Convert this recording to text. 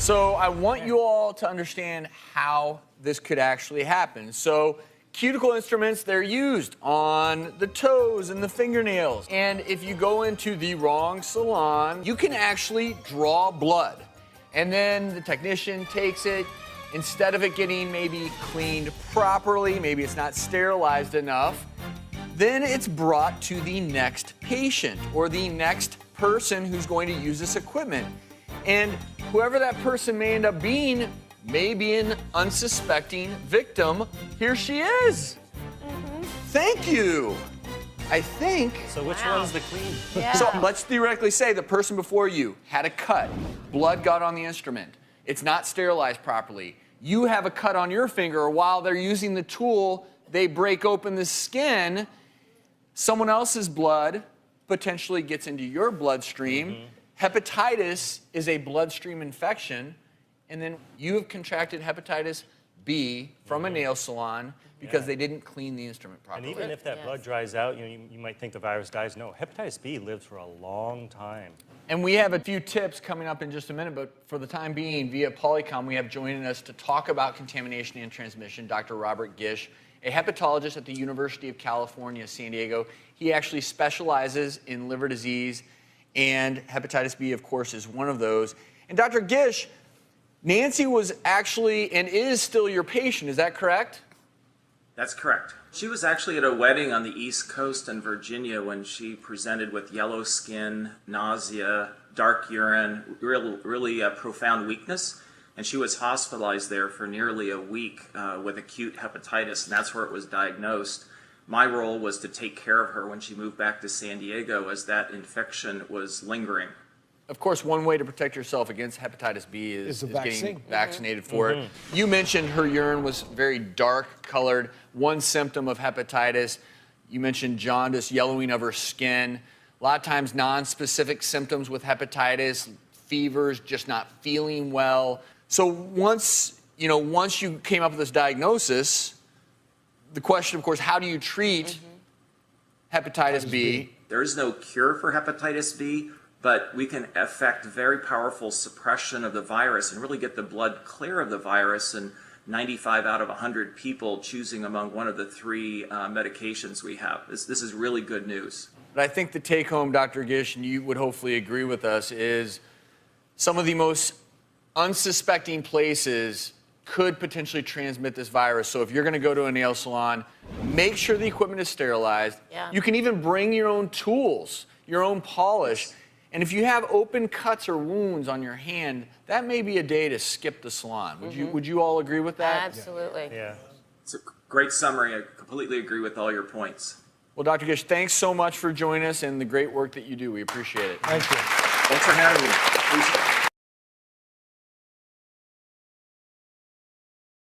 So I want you all to understand how this could actually happen. So cuticle instruments, they're used on the toes and the fingernails. And if you go into the wrong salon, you can actually draw blood. And then the technician takes it, instead of it getting maybe cleaned properly, maybe it's not sterilized enough, then it's brought to the next patient or the next person who's going to use this equipment. And whoever that person may end up being may be an unsuspecting victim. Here she is. Thank you. I think. So which one's the clean? Yeah. So let's theoretically say the person before you had a cut. Blood got on the instrument. It's not sterilized properly. You have a cut on your finger. While they're using the tool, they break open the skin. Someone else's blood potentially gets into your bloodstream. Hepatitis is a bloodstream infection, and then you have contracted hepatitis B from a nail salon because they didn't clean the instrument properly. And even if that blood dries out, you might think the virus dies. No, hepatitis B lives for a long time. And we have a few tips coming up in just a minute, but for the time being, via Polycom, we have joining us to talk about contamination and transmission, Dr. Robert Gish, a hepatologist at the University of California, San Diego. He actually specializes in liver disease, and hepatitis B, of course, is one of those. And Dr. Gish, Nancy was actually and is still your patient, is that correct? That's correct. She was actually at a wedding on the East Coast in Virginia when she presented with yellow skin, nausea, dark urine, really profound weakness. And she was hospitalized there for nearly a week with acute hepatitis, and that's where it was diagnosed. My role was to take care of her when she moved back to San Diego as that infection was lingering. Of course, one way to protect yourself against hepatitis B is getting vaccinated for it. You mentioned her urine was very dark colored, one symptom of hepatitis. You mentioned jaundice, yellowing of her skin. A lot of times non-specific symptoms with hepatitis, fevers, just not feeling well. So once you came up with this diagnosis, the question, of course, how do you treat hepatitis B? There is no cure for hepatitis B, but we can effect very powerful suppression of the virus and really get the blood clear of the virus, and 95 out of 100 people choosing among one of the three medications we have. This is really good news. But I think the take home, Dr. Gish, and you would hopefully agree with us, is some of the most unsuspecting places could potentially transmit this virus. So if you're going to go to a nail salon, make sure the equipment is sterilized. Yeah. You can even bring your own tools, your own polish. And if you have open cuts or wounds on your hand, that may be a day to skip the salon. Would you all agree with that? Absolutely. Yeah. It's a great summary. I completely agree with all your points. Well, Dr. Gish, thanks so much for joining us and the great work that you do. We appreciate it. Thank you. Thanks for having me. Appreciate it.